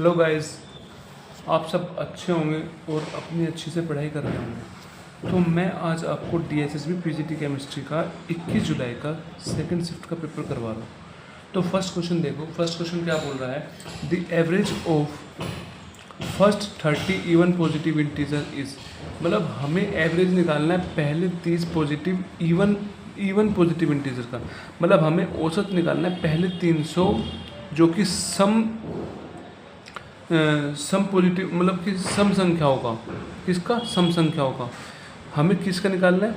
Hello guys, आप सब अच्छे होंगे और अपनी अच्छी से पढ़ाई कर रहे होंगे। तो मैं आज आपको डीएसएसबी पीजीटी केमिस्ट्री का 21 जुलाई का सेकंड शिफ्ट का पेपर करवा रहा हूँ। तो फर्स्ट क्वेश्चन देखो। फर्स्ट क्वेश्चन क्या बोल रहा है, the average of first 30 even positive integer is. मतलब हमें एवरेज निकालना है पहले 30 पॉजिटिव इवन पॉजिटिव इंटीजर का। मतलब हमें औसत निकालना है पहले 300 जो कि सम पॉजिटिव, मतलब कि सम संख्याओं का। किसका? सम संख्याओं का। हमें किसका निकालना है?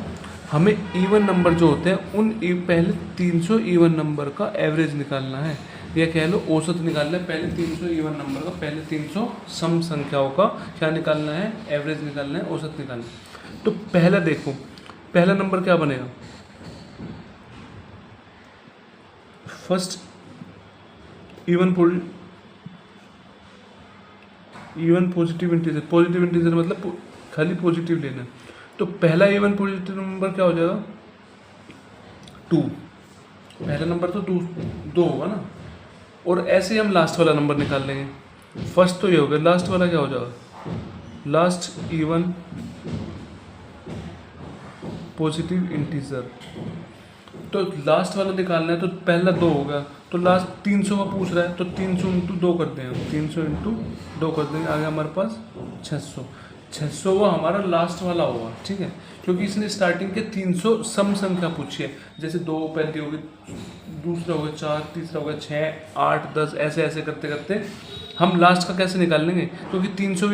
हमें इवन नंबर जो होते हैं उन पहले 300 इवन नंबर का एवरेज निकालना है, या कह लो औसत निकालना है। पहले 300 इवन नंबर का, पहले 300 सम संख्याओं का क्या निकालना है? एवरेज निकालना है, औसत निकालना है। तो पहला देखो, पहला नंबर क्या बनेगा? फर्स्ट इवन पॉजिटिव इंटीजर मतलब खाली पॉजिटिव लेना है। तो पहला इवन पॉजिटिव नंबर क्या हो जाएगा? 2। पहला नंबर तो 2 होगा ना। और ऐसे ही हम लास्ट वाला नंबर निकाल लेंगे। फर्स्ट तो ये हो गया, लास्ट वाला क्या हो जाएगा? Last even positive integer. तो लास्ट वाला निकालना है, तो पहला 2 हो गया, तो लास्ट 300 का पूछ रहा है, तो 300 इंटू 2 कर देंगे, 300 इंटू 2 कर देंगे, आ गया हमारे पास 600 वो हमारा लास्ट वाला होगा। ठीक है, क्योंकि इसने स्टार्टिंग के 300 सम संख्या पूछी है। जैसे 2 पहली होगी, दूसरा होगा 4, तीसरा होगा 6, 8, 10, ऐसे ऐसे करते करते हम लास्ट का कैसे निकाल लेंगे? क्योंकि 300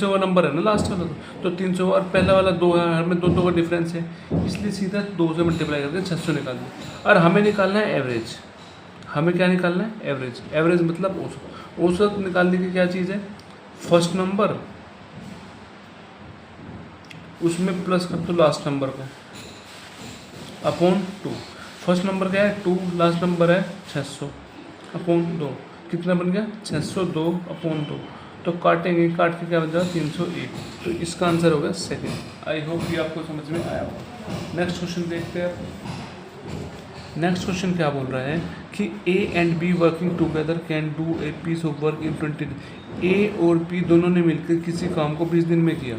का नंबर है ना लास्ट वाला। तो 300 और पहला वाला 2 है, हर में 2 का डिफरेंस है, इसलिए सीधा 2 से मल्टीप्लाई करके 600 निकाल दें। और हमें निकालना है एवरेज। हमें क्या निकालना है? एवरेज। एवरेज मतलब औसत। औसत निकालने की क्या चीज़ है? फर्स्ट नंबर, उसमें प्लस कर दो लास्ट नंबर को, अपॉन 2। फर्स्ट नंबर क्या है? 2, लास्ट नंबर है 600 अपॉन 2। कितना बन गया? 602 अपॉन 2। तो काटेंगे, काट के क्या बन जाएगा? 301। तो इसका आंसर होगा सेकंड। आई होप ये आपको समझ में आया होगा। नेक्स्ट क्वेश्चन देखते हैं। नेक्स्ट क्वेश्चन क्या बोल रहा है कि A and B working together can do a piece of work in 20 days. A और बी दोनों ने मिलकर किसी काम को 20 दिन में किया।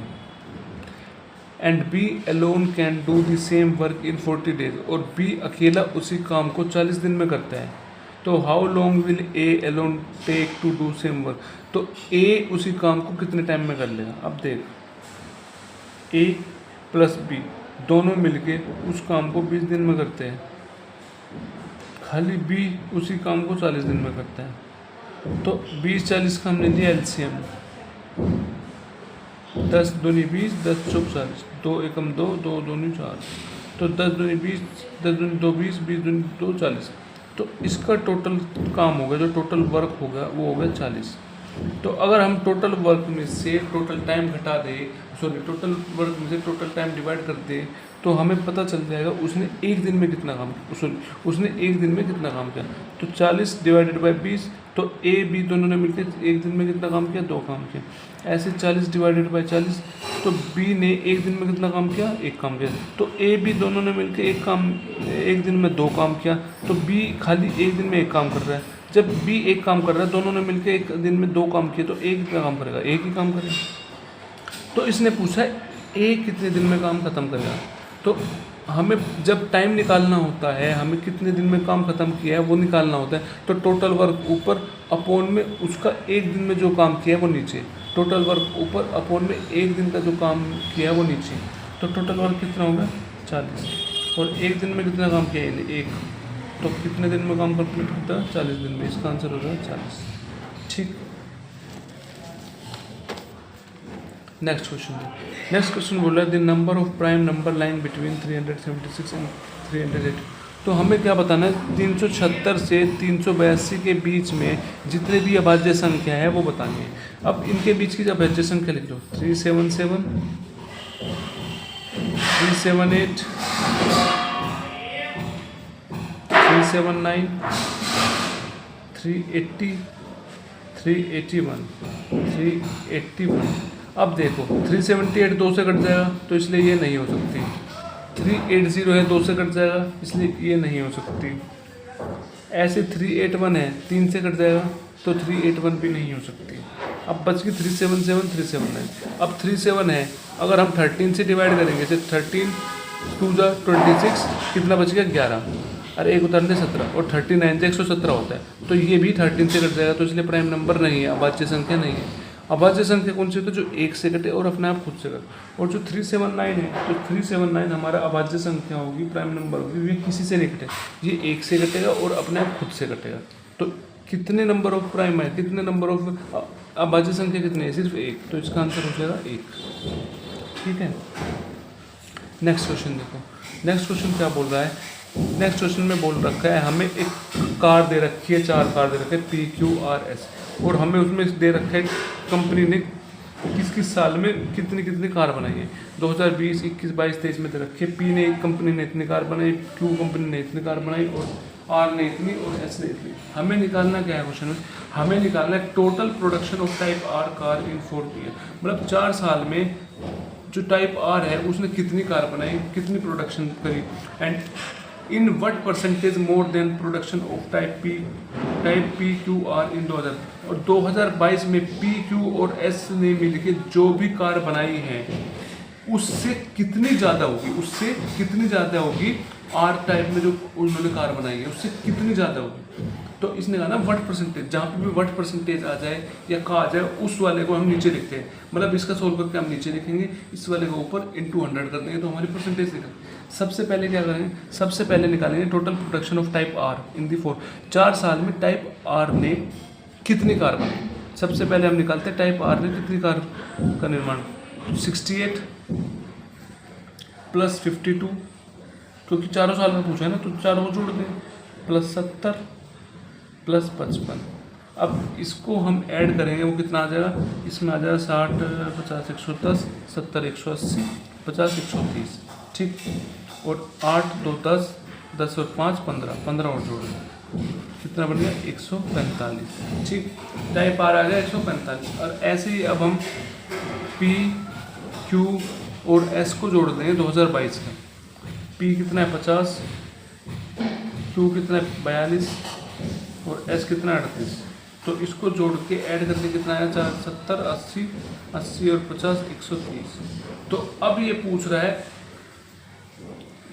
And B alone can do the same work in 40 days. और बी अकेला उसी काम को 40 दिन में करता है। तो how long will A alone take to do same work. तो ए उसी काम को कितने टाइम में कर लेगा? अब देख, ए प्लस बी दोनों मिलके उस काम को 20 दिन में करते हैं, खाली बी उसी काम को 40 दिन में करता है। तो 20-40 का हमने लिया एलसीएम, 10 दूनी 20, 10 चौक 40, 2 एकम 2, 2 दूनी 4। तो 10 दूनी 20, 10 दूनी 2 20, 20 दूनी 2 40। तो इसका टोटल काम होगा, जो टोटल वर्क होगा वो होगा 40। तो अगर हम टोटल वर्क में से टोटल टाइम घटा दें, टोटल वर्क में से टोटल टाइम डिवाइड कर दें, तो हमें पता चल जाएगा उसने एक दिन में कितना काम किया। उसने एक दिन में कितना काम किया। तो 40 डिवाइडेड बाई 20, तो ए बी दोनों ने मिलकर एक दिन में कितना काम किया? 2 काम किया। ऐसे 40 डिवाइडेड बाई 40, तो बी ने एक दिन में कितना काम किया? 1 काम किया। तो ए बी दोनों ने मिलकर एक दिन में 2 काम किया। तो बी खाली एक दिन में 1 काम कर रहा है। जब बी 1 काम कर रहा है, दोनों ने मिलकर एक दिन में 2 काम किए, तो ए कितना काम करेगा? 1 ही काम करेगा। तो इसने पूछा ए कितने दिन में काम खत्म करेगा। तो हमें जब टाइम निकालना होता है, हमें कितने दिन में काम खत्म किया है वो निकालना होता है। तो टोटल वर्क ऊपर, अपॉन में उसका एक दिन में जो काम किया है वो नीचे। टोटल वर्क ऊपर, अपॉन में एक दिन का जो काम किया है वो नीचे। तो टोटल वर्क कितना होगा? 40। और एक दिन में कितना काम किया है? 1। तो कितने दिन में काम कंप्लीट होता है? 40 दिन में। इसका आंसर होगा 40। ठीक। नेक्स्ट क्वेश्चन बोल रहा है the number of prime number line between 376 and 380। तो हमें क्या बताना है? 376 से 382 के बीच में जितने भी अभाज्य संख्या है वो बतानी है। अब इनके बीच की अभाज्य संख्या लिख लो। 377, 378, 379, 380, 381, 381। अब देखो 378 2 से कट जाएगा, तो इसलिए ये नहीं हो सकती। 380 है 2 से कट जाएगा, इसलिए ये नहीं हो सकती। ऐसे 381 है, 3 से कट जाएगा तो 381 भी नहीं हो सकती। अब बच गई 377 379। अब 37 है, अगर हम 13 से डिवाइड करेंगे, जैसे 13 2 जा 26, कितना बच गया 11, अरे एक उतारने 17, और 39 से 117 होता है, तो ये भी 13 से कट जाएगा, तो इसलिए प्राइम नंबर नहीं है, अभाज्य संख्या नहीं है। अभाज्य संख्या कौन सी, तो जो 1 से कटे और अपने आप खुद से कटे। और जो 379 है, तो 379 हमारा अभाज्य संख्या होगी, प्राइम नंबर होगी, ये किसी से नहीं कटे, ये 1 से कटेगा और अपने आप खुद से कटेगा। तो कितने नंबर ऑफ प्राइम है, कितने नंबर ऑफ अभाज्य संख्या कितनी है, सिर्फ 1, तो इसका आंसर हो जाएगा 1। ठीक है, नेक्स्ट क्वेश्चन देखो। नेक्स्ट क्वेश्चन क्या बोल रहा है, नेक्स्ट क्वेश्चन में बोल रखा है हमें एक कार दे रखी है, 4 कार दे रखे हैं PQRS, और हमें उसमें दे रखा है कंपनी ने किस साल में कितनी कितनी कार बनाई है। 2020, 21, 22, 23 में दे रखी है। पी ने कंपनी ने इतनी कार बनाई, क्यू कंपनी ने इतनी कार बनाई, और आर ने इतनी, और एस ने इतनी। हमें निकालना क्या है क्वेश्चन में, हमें निकालना है total production of type R car in 4 year, मतलब 4 साल में जो टाइप आर है उसने कितनी कार बनाई, कितनी प्रोडक्शन करी, and in what percentage more than production of type P Q R in 2000। और 2022 में पी क्यू और एस ने मिलकर जो भी कार बनाई है उससे कितनी ज़्यादा होगी, उससे कितनी ज़्यादा होगी आर टाइप में जो उन्होंने कार बनाई है उससे कितनी ज़्यादा होगी। तो इसने कहा ना व्हाट परसेंटेज, जहाँ पे भी व्हाट परसेंटेज आ जाए या कहा आ जाए उस वाले को हम नीचे लिखते हैं, मतलब इसका सोल्व करके हम नीचे लिखेंगे, इस वाले को ऊपर इंटू 100 कर देंगे तो हमारी परसेंटेज निकलेगी। सबसे पहले क्या करेंगे, सबसे पहले निकालेंगे total production of type R in the 4। 4 साल में टाइप आर ने कितनी कार बनाई, सबसे पहले हम निकालते हैं टाइप आर ने कितनी कार का निर्माण। 68 प्लस 52, क्योंकि चारों साल में पूछा है ना, तो चारों को जोड़ दें, प्लस 70 प्लस 55। अब इसको हम ऐड करेंगे, वो कितना आ जाएगा, इसमें आ जाएगा 60 50 110 70 180 50 130, ठीक। और 8 2 10 10 और 5 15 15 और जोड़ दें, कितना बन गया 145, ठीक। टाइप आर आ गया 145। और ऐसे ही अब हम पी क्यू और एस को जोड़ देंगे 2022 में। पी कितना है 50, क्यू कितना है 42 और एस कितना है 38। तो इसको जोड़ के ऐड करके कितना आया 70 80 80 और 50 130। तो अब ये पूछ रहा है,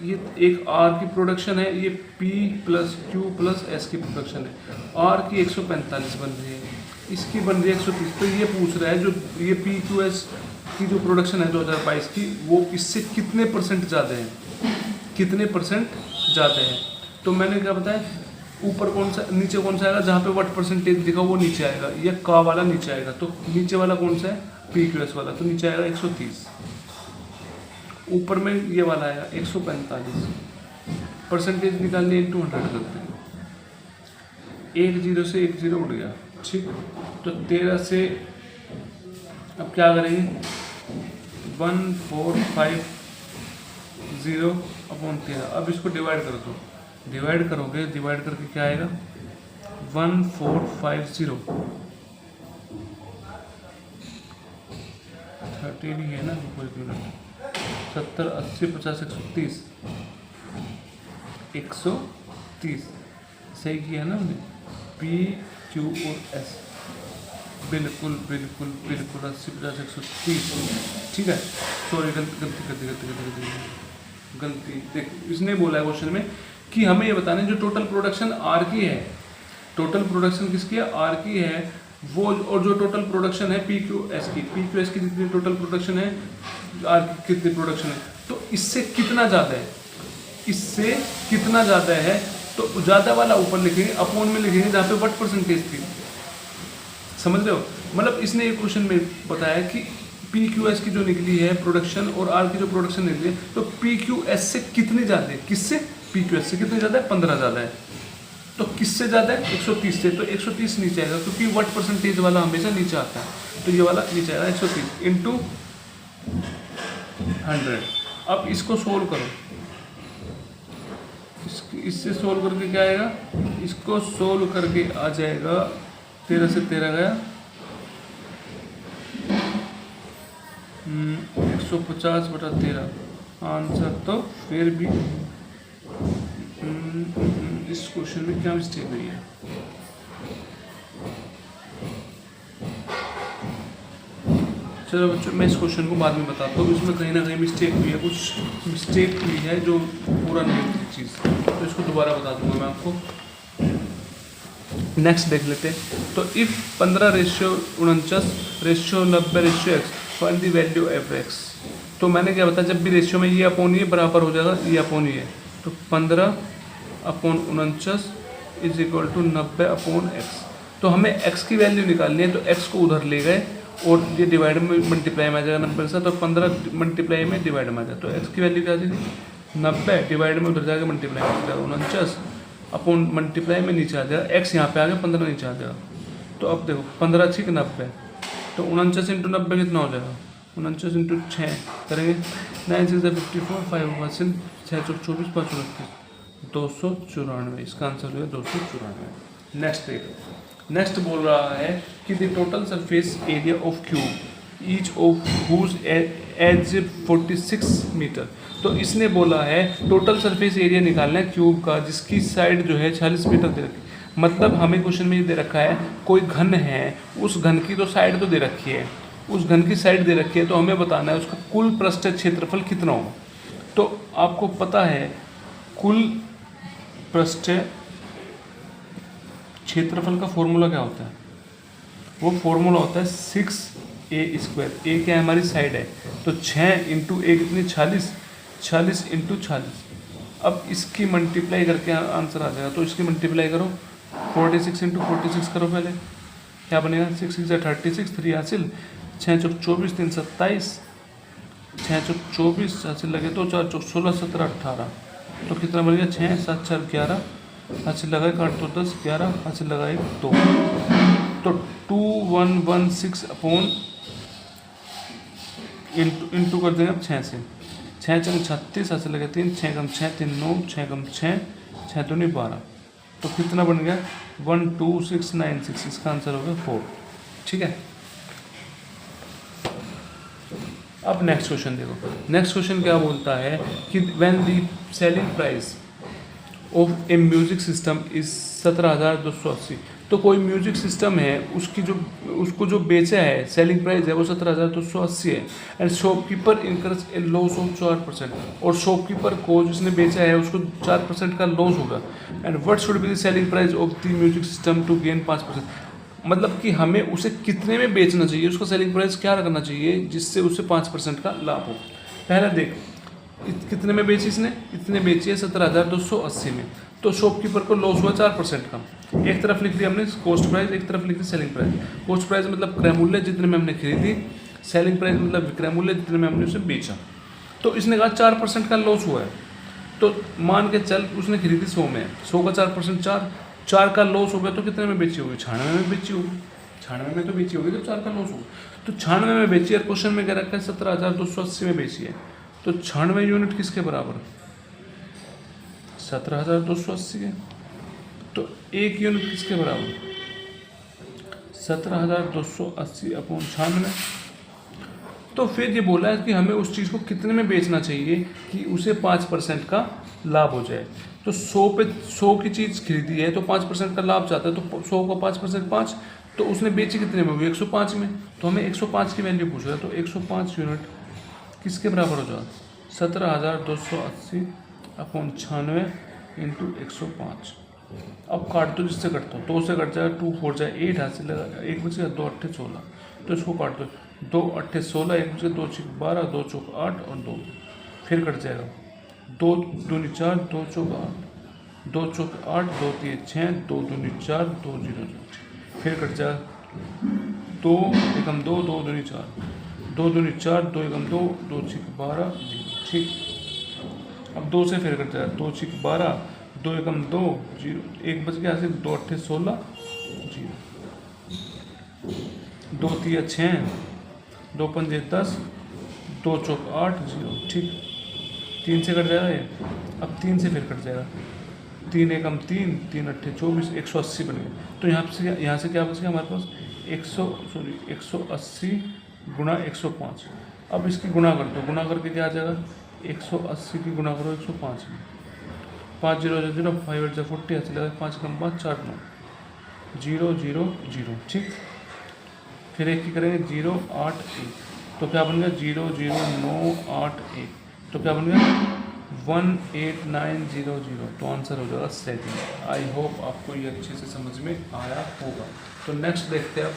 ये एक आर की प्रोडक्शन है, ये P plus Q plus S की प्रोडक्शन है। आर की 145 बन रही है, इसकी बन रही है 130। तो ये पूछ रहा है जो ये पी क्यू एस की जो प्रोडक्शन है 2022 की, वो इससे कितने परसेंट ज़्यादा है, कितने परसेंट ज़्यादा है। तो मैंने क्या बताया, ऊपर कौन सा नीचे कौन सा आएगा, जहाँ पे व्हाट परसेंटेज दिखा वो नीचे आएगा, या का वाला नीचे आएगा। तो नीचे वाला कौन सा है, पी क्यू एस वाला, तो नीचे आएगा 130। ऊपर में ये वाला आएगा 145। परसेंटेज निकालनी है, 200 करते हैं, 1 0 से 1 0 उड़ गया, ठीक। तो 13 से अब क्या करेंगे, 1450 अपॉन 13। अब इसको डिवाइड कर दो, डिवाइड करोगे, डिवाइड करके क्या आएगा 1450 13 ही है ना, कोई मिनट 70 80 50 130 130 सही किया ना हमने। पी क्यू और एस बिल्कुल बिल्कुल बिल्कुल 80 50 130, ठीक है। सॉरी गलती देख, इसने बोला है क्वेश्चन में कि हमें ये बताना है जो टोटल प्रोडक्शन आर की है, टोटल प्रोडक्शन किसकी है, आर की है वो, और जो टोटल प्रोडक्शन है पी क्यू एस की जितनी टोटल प्रोडक्शन है, आर की कितनी प्रोडक्शन है, तो इससे कितना ज़्यादा है, इससे कितना ज़्यादा है। तो ज़्यादा वाला ऊपर लिखेंगे, अपॉन में लिखेंगे जहाँ पे व्हाट परसेंटेज थी, समझ रहे हो। मतलब इसने एक क्वेश्चन में बताया कि पी क्यू एस की जो निकली है प्रोडक्शन और आर की जो प्रोडक्शन निकली है, तो पी क्यू एस से कितनी ज़्यादा है, किससे, पी क्यू एस से कितनी ज़्यादा है, 15 ज़्यादा है। तो किससे ज़्यादा है, 130 से, तो 130 नीचे आएगा, क्योंकि व्हाट परसेंटेज वाला हमेशा नीचे आता है, तो ये वाला नीचे आएगा 130 इंटू 100। अब इसको सोल्व करो, इससे सोल्व करके क्या आएगा, इसको सोल्व करके आ जाएगा 13 से 13 गया 150/13 आंसर। तो फिर भी इस क्वेश्चन में क्या मिस्टेक हुई है। चलो बच्चों, मैं इस क्वेश्चन को बाद में बताता हूँ, इसमें कहीं ना कहीं मिस्टेक हुई है, कुछ मिस्टेक हुई है जो पूरा नहीं होती चीज़, तो इसको दोबारा बता दूंगा मैं आपको। नेक्स्ट देख लेते हैं। तो if 15:49:90:x find the value F x. तो मैंने क्या बताया, जब भी रेशियो में ये अपॉन ये बराबर हो जाएगा ये अपॉन ये, तो 15/49 इज इक्वल टू 90/x। तो हमें x की वैल्यू निकालनी है, तो x को उधर ले गए और ये डिवाइड में मल्टीप्लाई में आ जाएगा 90 से, तो 15 मल्टीप्लाई में डिवाइड में आ जाएगा, तो x की वैल्यू क्या आ जाएगी 90, डिवाइड में उधर जाएगा मल्टीप्लाई में आ जाएगा 49 अपॉन मल्टीप्लाई में नीचे आ जाएगा, x यहाँ पे आ गया 15 नीचे आ जाएगा। तो अब देखो 15 6 90, तो 49 इंटू 90 कितना हो जाएगा, 49 इंटू 6 करेंगे, 9 6 54, 5 6 चौक 24, 5 29, 294, इसका आंसर हो गया 294। नेक्स्ट देखो, नेक्स्ट बोल रहा है कि the total surface area of cube each of whose edge 46 metre. तो इसने बोला है टोटल सरफेस एरिया निकालना है क्यूब का जिसकी साइड जो है 46 मीटर दे रखी। मतलब हमें क्वेश्चन में ये दे रखा है कोई घन है, उस घन की तो साइड तो दे रखी है, उस घन की साइड दे रखी है, तो हमें बताना है उसका कुल पृष्ठ क्षेत्रफल कितना होगा। तो आपको पता है कुल पृष्ठ क्षेत्रफल का फॉर्मूला क्या होता है, वो फॉर्मूला होता है 6a²। ए क्या है, हमारी साइड है, तो 6 इंटू ए कितनी 46, 46 इंटू 46। अब इसकी मल्टीप्लाई करके आंसर आ जाएगा, तो इसकी मल्टीप्लाई करो 46 इंटू 46 करो, पहले क्या बनेगा 6 6 36, 3 हासिल, 6 चौक 24, 3 27, 6 चौक 24 हासिल लगे तो 4 चौक 16, 17 18, तो कितना बन गया 6 7 4 11, हासिल लगाए 8 2 10 11, हासिल लगाए 2, तो 2116 अपॉन इंटू कर देंगे अब 6 से, 6 चंग 36, हासिल लगे 3, 6 कम 6 3 9, 6 कम 6 6 दूनी 12, तो कितना बन गया 12696, इसका आंसर हो गया 4। ठीक है, अब नेक्स्ट क्वेश्चन देखो। नेक्स्ट क्वेश्चन क्या बोलता है कि when the selling price of A music system is 17,280। तो कोई म्यूजिक सिस्टम है, उसको जो बेचा है, सेलिंग प्राइस है वो 17,280 है, and shopkeeper incurs A loss of 4%, और शॉपकीपर को जिसने बेचा है उसको 4% का लॉस होगा, and what should be the selling price of the music system to gain 5%। मतलब कि हमें उसे कितने में बेचना चाहिए, उसका सेलिंग प्राइस क्या रखना चाहिए जिससे उसे 5% का लाभ हो। पहला देख कितने में बेची इसने, इतने बेची है 17,280 में, तो शॉपकीपर को लॉस हुआ 4% का। एक तरफ लिख दिया हमने कॉस्ट प्राइस, एक तरफ लिख दी सेलिंग प्राइस। कॉस्ट प्राइस मतलब क्रय मूल्य जितने में हमने खरीदी, सेलिंग प्राइस मतलब विक्रय मूल्य जितने में हमने उसे बेचा। तो इसने कहा 4% का लॉस हुआ है, तो मान के चल उसने खरीदी 100 में, 100 का 4% 4 का लॉस हो गया, तो कितने में बेची होगी 96 में बेची होगी, 96 में तो बेची होगी, तो 4 का लॉस होगा, तो 96 में बेची। और क्वेश्चन में क्या रखा है 17,280 में बेची है, तो 96 यूनिट किसके बराबर 17,280 है, तो 1 यूनिट किसके बराबर 17,280 अपॉन 96। तो फिर ये बोला है कि हमें उस चीज़ को कितने में बेचना चाहिए कि उसे 5% का लाभ हो जाए। तो 100 की चीज़ खरीदी है तो 5% का लाभ चाहता है, तो 100 का 5% 5, तो उसने बेची कितने में, वो 105 में, तो हमें 105 की वैल्यू पूछ रहा है, तो 105 यूनिट किसके बराबर हो जाएगा 17,280 अपॉन 96 इंटू 105। अब काट दो, जिससे कटता हो 2 से कट जाएगा, 2 4 जाए 8, हासिल लगा 1 बचेगा, 2 8 16, तो इसको काट दो, 2 8 16, 1 बचेगा 2 6 12, 2 चौक 8 और 2 फिर कट जाएगा, 2 दूनी 4, 2 चौक 8, 2 चौक 8, 2 3 6, 2 दूनी 4, 2 0 फिर कट जाएगा, 2 एकम 2, 2 दूनी 4, 2 दूनी 4, 2 एकम 2, 2 6 12 0। ठीक, अब 2 से फिर कट जाएगा, 2 6 12, 2 एकम 2 0, 1 बच गया, सिर्फ 2 8 16 0, 2 3 6, 2 5 10, 2 चौक 8 0। ठीक, 3 से कट जाएगा ये, अब 3 से फिर कट जाएगा, 3 एकम 3, 3 8 24, 180 बन गया। तो यहाँ से क्या बच गया हमारे पास 180 गुणा 105। अब इसकी गुणा कर दो, गुणा करके क्या आ जाएगा 180 की गुणा करो 105 में, 5 0 0 5 8 40 ऐसे लगा 5 कम 5 4 9 0 0 0। ठीक, फिर एक की करेंगे 0 8 1, तो क्या बन गया 0 0 9 8 1, तो क्या बन गया 1 8 9 0 0। तो आंसर हो जाएगा सेकंड। आई होप आपको ये अच्छे से समझ में आया होगा। तो नेक्स्ट देखते हैं अब।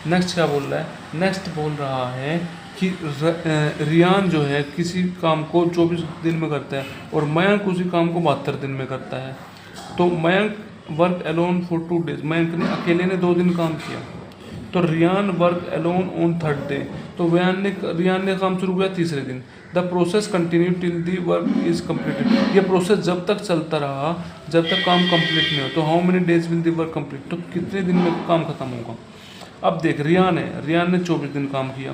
नेक्स्ट क्या बोल रहा है? नेक्स्ट बोल रहा है कि रियान जो है किसी काम को 24 दिन में करता है और मयंक उसी काम को 72 दिन में करता है। तो Mayank work alone for 2 days, Mayank ने अकेले ने 2 दिन काम किया। तो Riyan work alone on 3rd day, तो रियान ने काम शुरू किया तीसरे दिन। The process continue till the work is completed, ये प्रोसेस जब तक चलता रहा जब तक काम कंप्लीट नहीं हो। तो how many days will the work complete, तो कितने दिन में काम खत्म होगा। अब देख, रियान ने 24 दिन काम किया,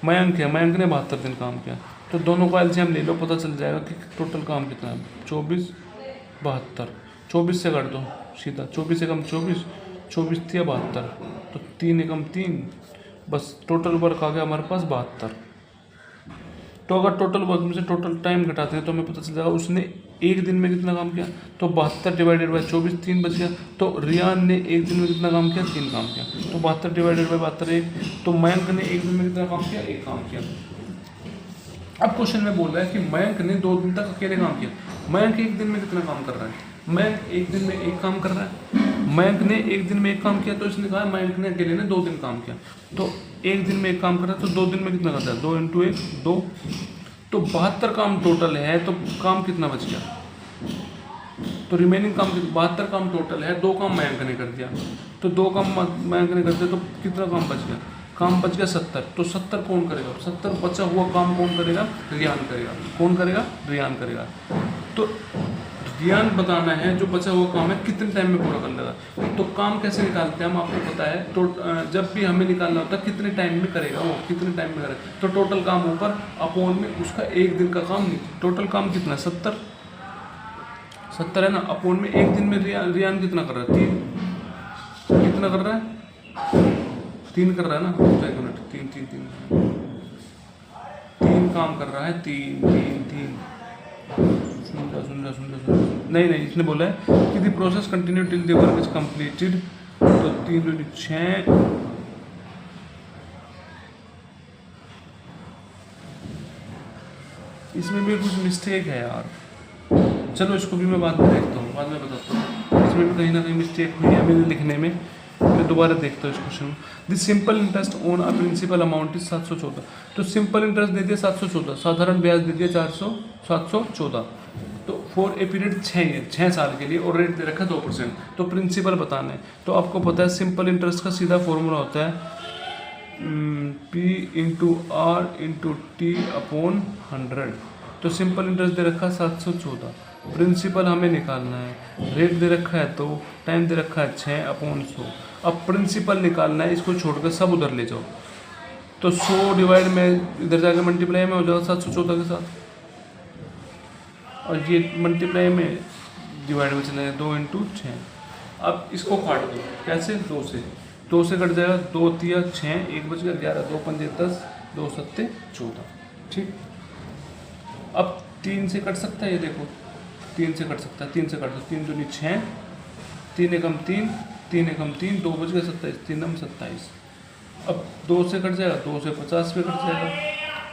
मयंक ने 72 दिन काम किया। तो दोनों का एलसीएम ले लो, पता चल जाएगा कि टोटल काम कितना है। 24 72, 24 से काट दो सीधा, 24 एकम 24, 24 थी 72, तो 3 एकम 3, बस टोटल वर्क आ गया हमारे पास 72। तो अगर टोटल वर्क में से टोटल टाइम घटाते हैं तो हमें पता चल जाएगा उसने एक दिन में कितना काम किया। तो 72 डिवाइडेड बाई 24, 3 बच गया। तो रियान ने एक दिन में कितना काम किया, 3 काम किया। तो 72 डिवाइडेड बाई 72 1। तो मयंक ने एक दिन में कितना काम किया, 1 काम किया। अब क्वेश्चन में बोल रहा है कि मयंक ने 2 दिन तक अकेले काम किया। मयंक एक दिन में कितना काम कर रहा है, मयंक एक दिन में 1 काम कर रहा है। मयंक ने एक दिन में 1 काम किया, तो इसने कहा मयंक ने अकेले ने 2 दिन काम किया। तो एक दिन में 1 काम कर रहा है, तो 2 दिन में कितना करता है, 2 × 1 2। तो 72 काम टोटल है, तो काम कितना बच गया। तो रिमेनिंग काम 72 काम टोटल है, 2 काम मयंक ने कर दिया। तो 2 काम मयंक ने कर दिया, तो कितना काम बच गया, काम बच गया 70। तो 70 कौन करेगा, 70 बचा हुआ काम कौन करेगा, रियान करेगा। कौन करेगा, रियान करेगा। तो रियान बताना है जो बचा हुआ काम है कितने टाइम में पूरा कर लेगा। तो काम कैसे निकालते हैं हम, आपको पता है। तो जब भी हमें निकालना होता है कितने टाइम में करेगा वो, कितने टाइम में करेगा। तो टोटल काम ऊपर अपोन में उसका एक दिन का काम नहीं, टोटल काम कितना है 70 है ना। अपोन में एक दिन में रियान कितना कर रहा है, 3 कितना कर रहा है, 3 कर रहा है ना। तो 1 मिनट, 3 3 3 3 काम कर रहा है, 3 3 3। सुन नहीं, इसने बोला है कि the process continue till the work is completed. तो 3 2 6, इसमें भी कुछ मिस्टेक है यार। चलो इसको भी मैं बाद में देखता हूँ, बाद में बताता हूँ। इसमें भी कहीं ना कहीं मिस्टेक हुई है मेरे लिखने में, मैं दोबारा देखता हूँ इस क्वेश्चन में। The simple interest on a principal amount is 714। तो सिंपल इंटरेस्ट दे दिया 714, साधारण ब्याज दे दिया 714। तो फॉर ए पीरियड 6 साल के लिए, और रेट दे रखा 2%। तो प्रिंसिपल बताना है। तो आपको पता है सिंपल इंटरेस्ट का सीधा फॉर्मूला होता है P × R × T अपॉन 100। तो सिंपल इंटरेस्ट दे रखा 714, प्रिंसिपल हमें निकालना है, रेट दे रखा है तो टाइम दे रखा है 6 अपॉन 100। अब प्रिंसिपल निकालना है, इसको छोड़कर सब उधर ले जाओ। तो 100 डिवाइड में इधर जाकर मल्टीप्लाई में हो जाएगा 714 के साथ, और ये मल्टीप्लाई में डिवाइड में चलेगा 2 × 6। अब इसको काट दो, कैसे, 2 से कट जाएगा, 2 3 6, 1 बच गया 11, 2 5 10, 2 7 14। ठीक, अब 3 से कट सकता है, ये देखो 3 से कट सकता है, 3 से कट दो, 3 दूनी 6, 3 एकम 3, 3 एकम 3, 2 बच गया 27, 3 नम 27। अब 2 से कट जाएगा, 2 से 50 पे कट जाएगा,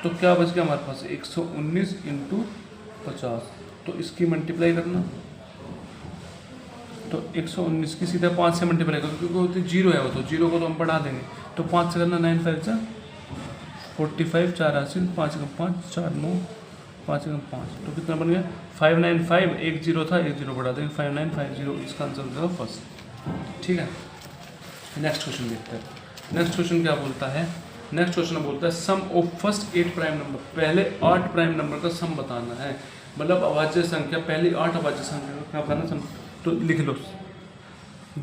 तो क्या बच गया हमारे पास 119 × 50। तो इसकी मल्टीप्लाई करना, तो 119 की सीधा 5 से मल्टीप्लाई करो, क्योंकि जीरो है वो, तो जीरो को तो हम बढ़ा देंगे। तो 5 से करना, 9 5 जा 45, 4 हासिल, 5 × 5 4 9, 5 × 5, तो कितना बन गया 595। 1 0 था, 1 0 बढ़ा देंगे, 5950। इसका आंसर हो जाएगा फर्स्ट। ठीक है, नेक्स्ट क्वेश्चन देखते हैं। नेक्स्ट क्वेश्चन क्या बोलता है, नेक्स्ट क्वेश्चन बोलता है सम ऑफ फर्स्ट 8 प्राइम नंबर। पहले 8 प्राइम नंबर का सम बताना है, मतलब अभाज्य संख्या, पहली 8 अभाज्य संख्या का क्या बताना सम। तो लिख लो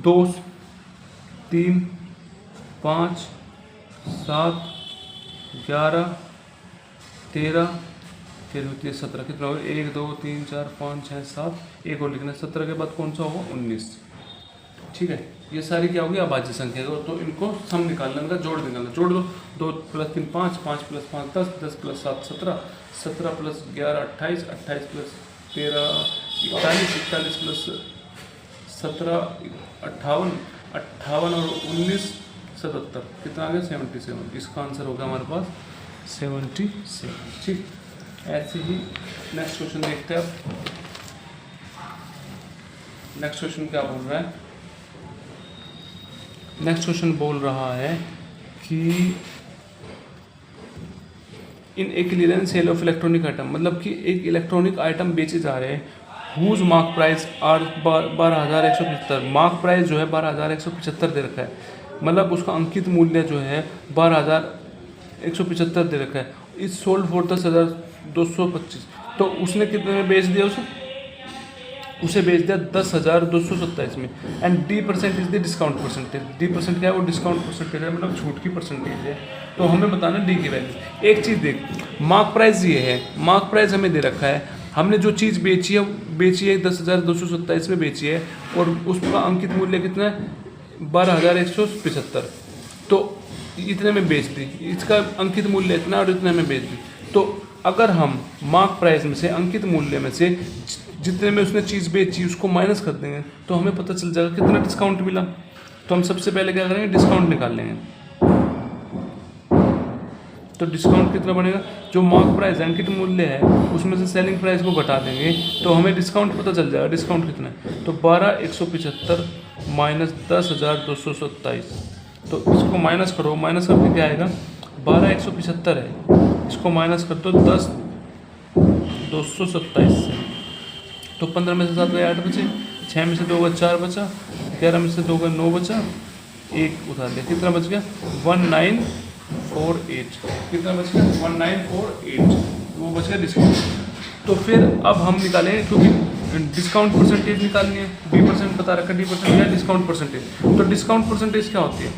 2 3 5 7 11 13, फिर होती है 17। कितना होगा 1 2 3 4 5 6 7, एक और लिखना है 17 के बाद कौन सा होगा 19। ठीक है, ये सारी क्या होगी अभाज्य संख्या है, तो इनको सम निकालना, इनका जोड़ निकालना। जोड़ दो, 2 + 3 5, 5 + 5 10, 10 + 7 17, 17 + 11 28, 28 + 13 41, 41 + 17 58, 58 और 19 77, कितना आ गया 77। इसका आंसर होगा हमारे पास 77। ठीक, ऐसे ही नेक्स्ट क्वेश्चन देखते हैं अब। नेक्स्ट क्वेश्चन क्या बोल रहा है? नेक्स्ट क्वेश्चन बोल रहा है कि in a clearance sale of electronic item, मतलब कि एक इलेक्ट्रॉनिक आइटम बेचे जा रहे हैं whose mark price are 12,175। Mark price जो है 12,175 दे रखा है, मतलब उसका अंकित मूल्य जो है 12,175 दे रखा है। इस सोल्ड फॉर 10,225, तो उसने कितने में बेच दिया? उसे बेच दिया 10,227 में। And D% is the discount percentage. D% क्या है? वो डिस्काउंट परसेंटेज है, मतलब छूट की परसेंटेज है। तो हमें बताना D की वैल्यू। एक चीज़ देख, मार्क प्राइस ये है, मार्क प्राइस हमें दे रखा है, हमने जो चीज़ बेची है 10,227 में बेची है, और उसका अंकित मूल्य कितना है 12,175। तो इतने में बेच दी, इसका अंकित मूल्य इतना और इतने में बेच दी। तो अगर हम मार्क प्राइस में से, अंकित मूल्य में से जितने में उसने चीज़ बेची उसको माइनस कर देंगे, तो हमें पता चल जाएगा कितना डिस्काउंट मिला। तो हम सबसे पहले क्या करेंगे? डिस्काउंट निकाल लेंगे। तो डिस्काउंट कितना बनेगा? जो मार्क प्राइस अंकित मूल्य है उसमें से सेलिंग प्राइस को घटा देंगे, तो हमें डिस्काउंट पता चल जाएगा। डिस्काउंट कितना है? तो 12,175 माइनस 10,227। तो इसको माइनस करो, माइनस करके क्या आएगा? 12,175 है, इसको माइनस कर दो 10,227 से। तो 15 में से 7 गए 8 बचे, 6 में से 2 गए 4 बचा, 11 में से 2 गए 9 बचा, 1 उठा लिया, कितना बच गया? 1948। कितना बच गया? 1948, वो बच गया डिस्काउंट। तो फिर अब हम निकालें, क्योंकि डिस्काउंट परसेंटेज निकालनी है, D% बता रखा, D% क्या है? Discount percentage. तो डिस्काउंट परसेंटेज क्या होती है?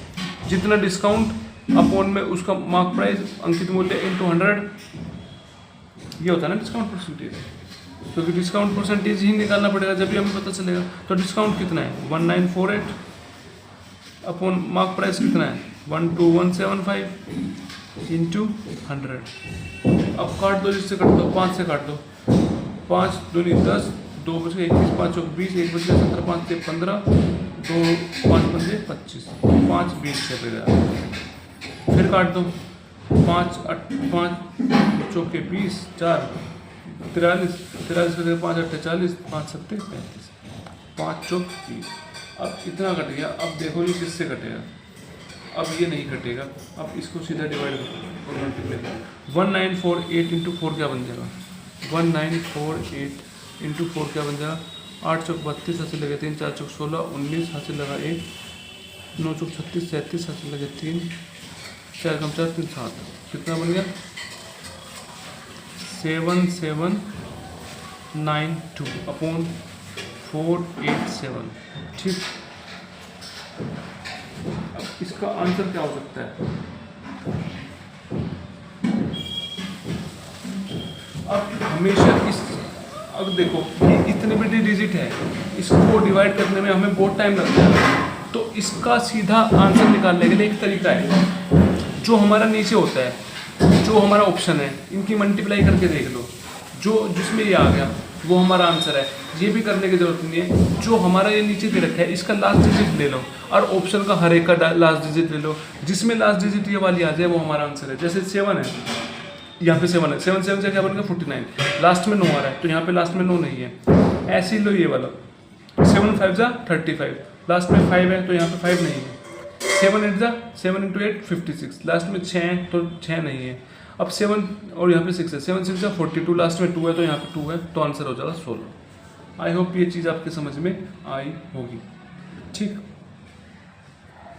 जितना डिस्काउंट अपॉन में उसका मार्क प्राइस अंकित मूल्य इंटू 100, ये होता है ना डिस्काउंट परसेंटेज। क्योंकि डिस्काउंट परसेंटेज ही निकालना पड़ेगा, जब भी हमें पता चलेगा। तो डिस्काउंट कितना है? 1948 अपॉन मार्क प्राइस कितना है? 12175 इंटू 100। अब काट दो, जिससे काट दो, 5 से काट दो, 5 दूनी 10, 2 बच गए 21, 5 चौक 20, 1 बच गया 17, 5 से 15, 2 5 पंजे 25, 5 20 से पे गया। फिर काट दो, 5 चौके 20, 4 43, 43 का 5 8 40, 5 7 35, 5 चौक 30। अब इतना कट गया। अब देखो ये किससे कटेगा? अब ये नहीं कटेगा। अब इसको सीधा डिवाइड करो, 1948 इंटू 4 क्या बन जाएगा? 1948 इंटू 4 क्या बन जाएगा? 8 चौक 32, हासिल लगे 3, 4 चौक 16, 19 हासिल लगा 1, 9 चौक 36, 37 हासिल लगे 3, 4 कम 4 3 7, कितना बन गया? 7792 अपॉन 487। ठीक, अब इसका आंसर क्या हो सकता है? अब हमेशा अब देखो ये इतनी बड़ी डिजिट है, इसको डिवाइड करने में हमें बहुत टाइम लगता है। तो इसका सीधा आंसर निकालने के लिए एक तरीका है, जो हमारा नीचे होता है, जो हमारा ऑप्शन है, इनकी मल्टीप्लाई करके देख लो, जो जिसमें ये आ गया वो हमारा आंसर है। ये भी करने की जरूरत नहीं है, जो हमारा ये नीचे दे रखा है इसका लास्ट डिजिट ले लो, और ऑप्शन का हर एक का लास्ट डिजिट ले लो, जिसमें लास्ट डिजिट ये वाली आ जाए वो हमारा आंसर है। जैसे 7 है, यहाँ पे 7 है, 7 7 से क्या बन गया 49, लास्ट में 9 आ रहा है, तो यहाँ पे लास्ट में 9 नहीं है। ऐसे ही लो ये वाला, 7 5 जा 35, लास्ट में 5 है तो यहाँ पे 5 नहीं है। 7 8 जा 7 इंटू 8 56, लास्ट में 6 है तो 6 नहीं है। अब 7 और यहाँ पे 6 है, 7 6 जा 42, लास्ट में 2 है तो यहाँ पे 2 है, तो आंसर हो जाएगा 16। आई होप ये चीज़ आपके समझ में आई होगी। ठीक।